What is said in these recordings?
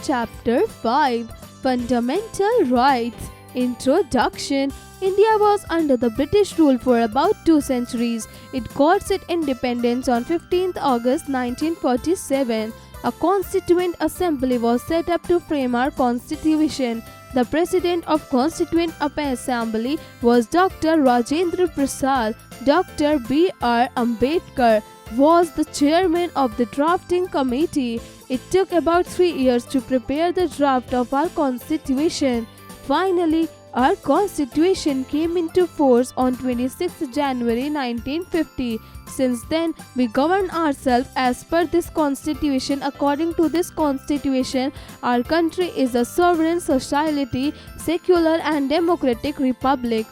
Chapter 5 Fundamental Rights. Introduction. India was under the British rule for about 2 centuries. It got its independence on 15th August 1947. A constituent assembly was set up to frame our constitution. The president of Constituent Assembly was Dr. Rajendra Prasad. Dr. B.R. Ambedkar was the chairman of the drafting committee. It took about 3 years to prepare the draft of our constitution. Finally, our constitution came into force on 26 January 1950. Since then, we govern ourselves as per this constitution. According to this constitution, our country is a sovereign society, secular and democratic republic.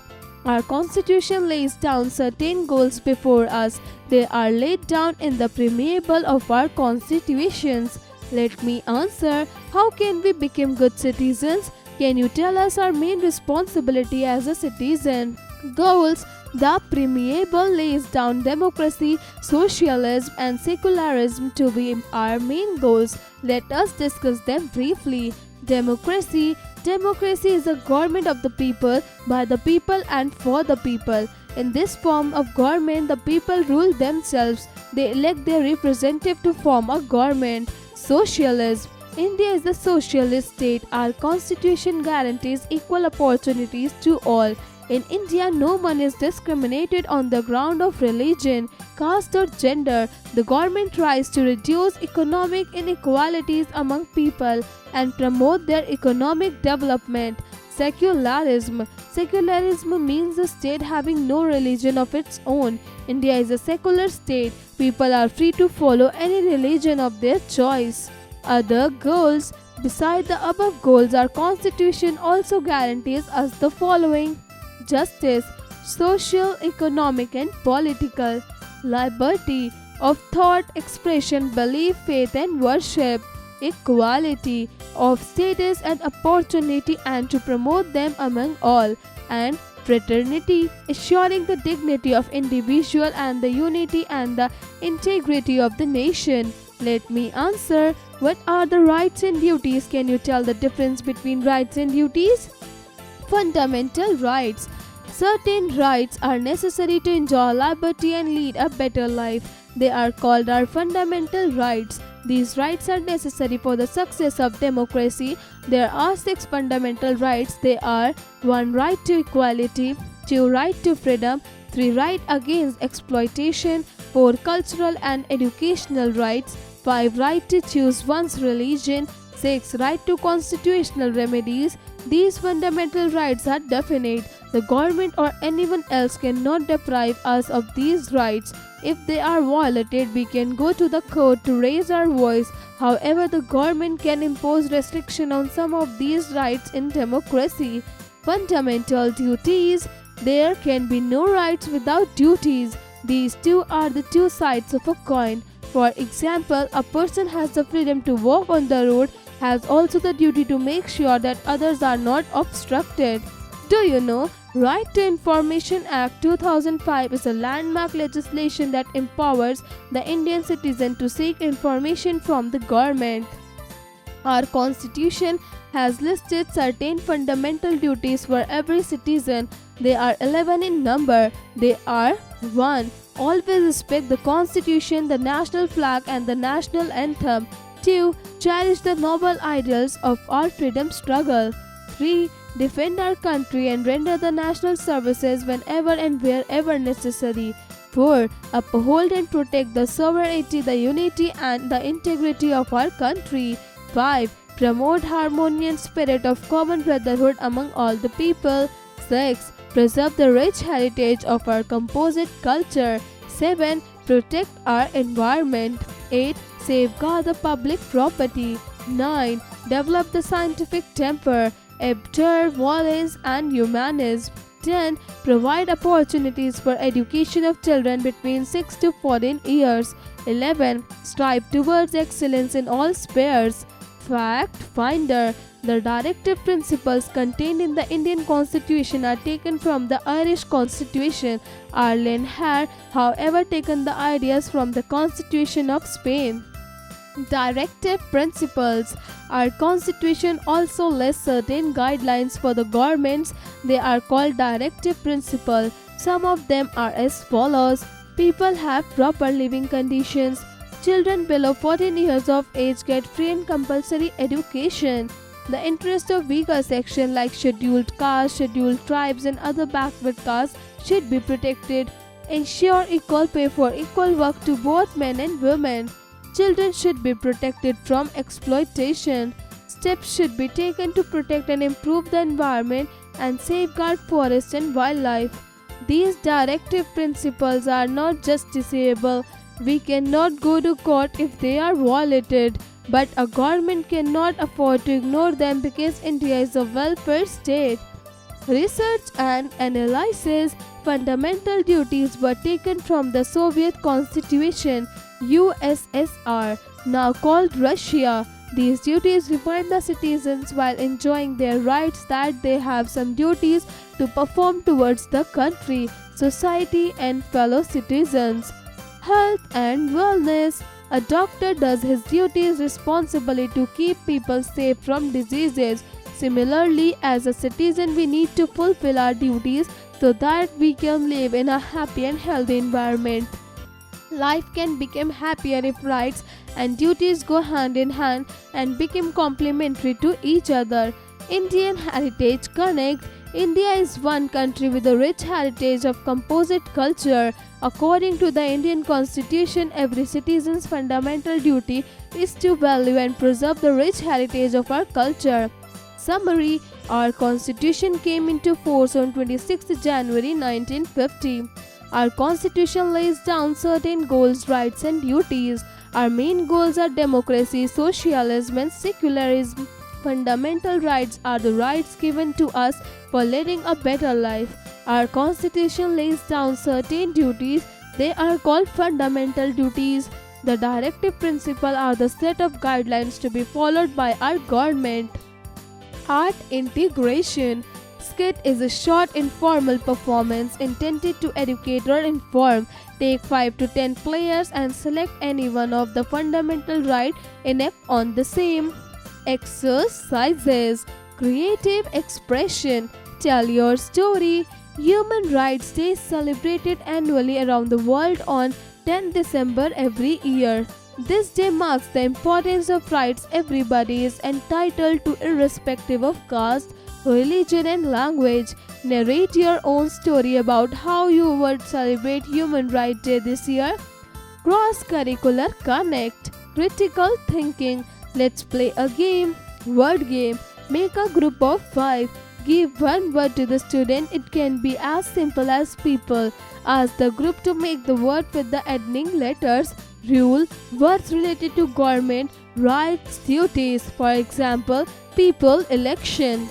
Our constitution lays down certain goals before us. They are laid down in the preamble of our constitutions. Let me answer. How can we become good citizens? Can you tell us our main responsibility as a citizen? Goals. The preamble lays down democracy, socialism and secularism to be our main goals. Let us discuss them briefly. Democracy. Democracy is a government of the people, by the people and for the people. In this form of government, the people rule themselves. They elect their representative to form a government. Socialism. India is a socialist state. Our constitution guarantees equal opportunities to all. In India, no one is discriminated on the ground of religion, caste or gender. The government tries to reduce economic inequalities among people and promote their economic development. Secularism. Secularism means a state having no religion of its own. India is a secular state. People are free to follow any religion of their choice. Other goals. Beside the above goals, our constitution also guarantees us the following: justice, social, economic and political; liberty of thought, expression, belief, faith and worship; equality of status and opportunity and to promote them among all; and fraternity, assuring the dignity of individual and the unity and the integrity of the nation. Let me answer. What are the rights and duties? Can you tell the difference between rights and duties? Fundamental rights. Certain rights are necessary to enjoy liberty and lead a better life. They are called our fundamental rights. These rights are necessary for the success of democracy. There are 6 fundamental rights. They are: 1. Right to equality; 2. Right to freedom; 3. Right against exploitation; 4. Cultural and educational rights; 5. Right to choose one's religion; 6. Right to constitutional remedies. These fundamental rights are definite. The government or anyone else cannot deprive us of these rights. If they are violated, we can go to the court to raise our voice. However, the government can impose restriction on some of these rights in democracy. Fundamental duties. There can be no rights without duties. These two are the two sides of a coin. For example, a person has the freedom to walk on the road, has also the duty to make sure that others are not obstructed. Do you know, Right to Information Act 2005 is a landmark legislation that empowers the Indian citizen to seek information from the government. Our constitution has listed certain fundamental duties for every citizen. They are 11 in number. They are: 1. Always respect the constitution, the national flag and the national anthem. 2. Cherish the noble ideals of our freedom struggle. 3. Defend our country and render the national services whenever and wherever necessary. 4. Uphold and protect the sovereignty, the unity and the integrity of our country. 5. Promote harmonious spirit of common brotherhood among all the people. 6. Preserve the rich heritage of our composite culture. 7. Protect our environment. 8. Safeguard the public property. 9. Develop the scientific temper, abjure violence and humanism. 10. Provide opportunities for education of children between 6 to 14 years. 11. Strive towards excellence in all spheres. Fact Finder. The directive principles contained in the Indian Constitution are taken from the Irish Constitution. Ireland had, however, taken the ideas from the Constitution of Spain. Directive principles. Our constitution also lists certain guidelines for the governments. They are called directive principles. Some of them are as follows. People have proper living conditions. Children below 14 years of age get free and compulsory education. The interest of weaker sections like scheduled castes, scheduled tribes and other backward castes should be protected. Ensure equal pay for equal work to both men and women. Children should be protected from exploitation. Steps should be taken to protect and improve the environment and safeguard forests and wildlife. These directive principles are not justiciable. We cannot go to court if they are violated, but a government cannot afford to ignore them because India is a welfare state. Research and analysis. Fundamental duties were taken from the Soviet Constitution, USSR, now called Russia. These duties remind the citizens while enjoying their rights that they have some duties to perform towards the country, society and fellow citizens. Health and wellness. A doctor does his duties responsibly to keep people safe from diseases. Similarly, as a citizen, we need to fulfill our duties so that we can live in a happy and healthy environment. Life can become happier if rights and duties go hand in hand and become complementary to each other. Indian Heritage Connect. India is one country with a rich heritage of composite culture. According to the Indian Constitution, every citizen's fundamental duty is to value and preserve the rich heritage of our culture. Summary. Our Constitution came into force on 26 January 1950. Our Constitution lays down certain goals, rights and duties. Our main goals are democracy, socialism and secularism. Fundamental rights are the rights given to us for leading a better life. Our Constitution lays down certain duties. They are called fundamental duties. The directive principles are the set of guidelines to be followed by our government. Art integration. Skit is a short informal performance intended to educate or inform. Take 5 to 10 players and select any one of the fundamental right enact on the same. Exercises. Creative expression. Tell your story. Human Rights Day is celebrated annually around the world on 10 December every year. This day marks the importance of rights. Everybody is entitled to irrespective of caste, religion and language. Narrate your own story about how you would celebrate Human Rights Day this year. Cross-curricular connect. Critical thinking. Let's play a game. Word game. Make a group of 5. Give one word to the student. It can be as simple as people. Ask the group to make the word with the ending letters. Rule. Words related to government, rights, duties. For example, people, election.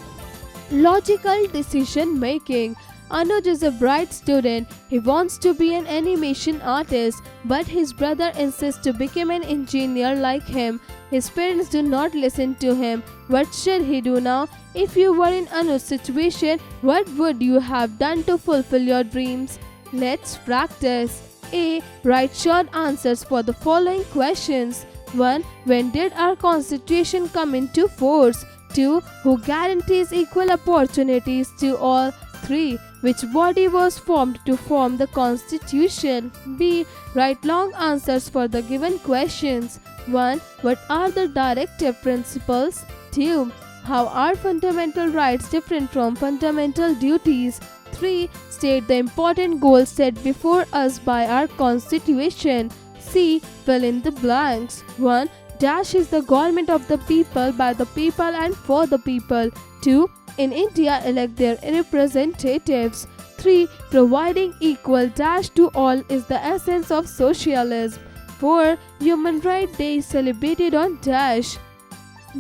Logical decision making. Anuj is a bright student. He wants to be an animation artist, but his brother insists to become an engineer like him. His parents do not listen to him. What should he do now? If you were in Anuj's situation, what would you have done to fulfill your dreams? Let's practice. A. Write short answers for the following questions. 1. When did our constitution come into force? 2. Who guarantees equal opportunities to all? 3. Which body was formed to form the constitution? B. Write long answers for the given questions. 1. What are the directive principles? 2. How are fundamental rights different from fundamental duties? 3. State the important goals set before us by our constitution. C. Fill in the blanks. 1. Dash is the government of the people, by the people and for the people. 2. In India, elect their representatives. 3. Providing equal dash to all is the essence of socialism. 4. Human Rights Day is celebrated on dash.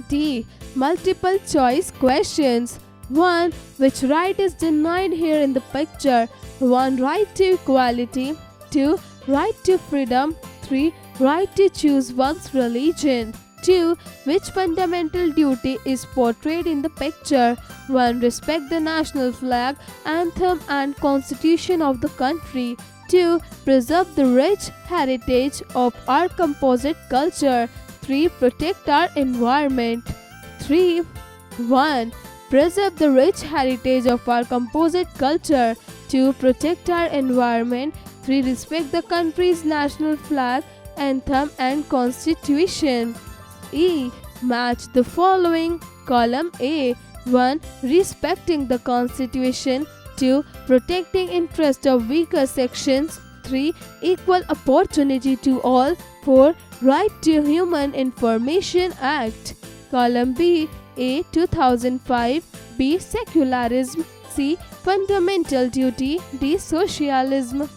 D. Multiple choice questions. 1. Which right is denied here in the picture? 1. Right to equality. 2. Right to freedom. 3. Right to choose one's religion. 2. Which fundamental duty is portrayed in the picture? 1. Respect the national flag, anthem and constitution of the country. 2. Preserve the rich heritage of our composite culture. 3. Protect our environment. 3. 1. Preserve the rich heritage of our composite culture. 2. Protect our environment. 3. Respect the country's national flag, anthem and constitution. E. Match the following. Column A. 1. Respecting the constitution. 2. Protecting interest of weaker sections. 3. Equal opportunity to all. 4. Right to Human Information Act. Column B. A. 2005. B. Secularism. C. Fundamental duty. D. Socialism.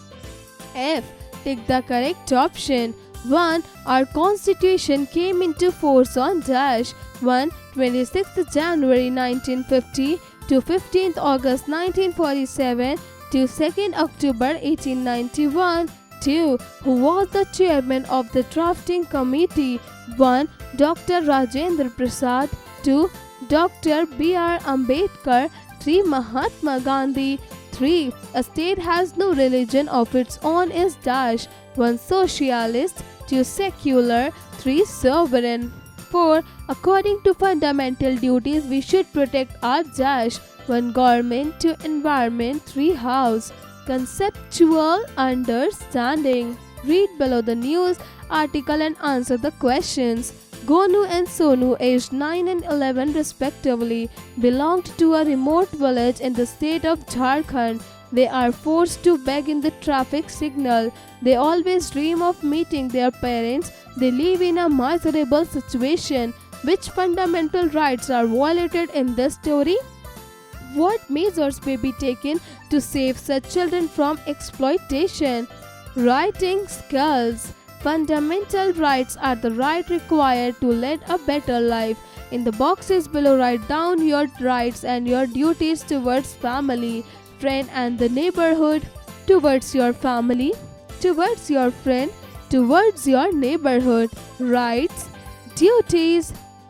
F. Take the correct option. 1. Our constitution came into force on dash 1. 26th January 1950 to 15th August 1947 to 2nd October 1891. 2. Who was the chairman of the drafting committee? 1. Dr. Rajendra Prasad. 2. Dr. B.R. Ambedkar. 3. Mahatma Gandhi. 3. A state has no religion of its own is dash 1. Socialist. 2. Secular. 3. Sovereign. 4. According to fundamental duties, we should protect our dash 1. Government. 2. Environment. 3. House. Conceptual understanding. Read below the news article and answer the questions. Gonu and Sonu, aged 9 and 11 respectively, belonged to a remote village in the state of Jharkhand. They are forced to beg in the traffic signal. They always dream of meeting their parents. They live in a miserable situation. Which fundamental rights are violated in this story? What measures may be taken to save such children from exploitation? Writing skills. Fundamental rights are the right required to lead a better life. In the boxes below, write down your rights and your duties towards family, friend and the neighborhood, towards your family, towards your friend, towards your neighborhood. Rights, duties,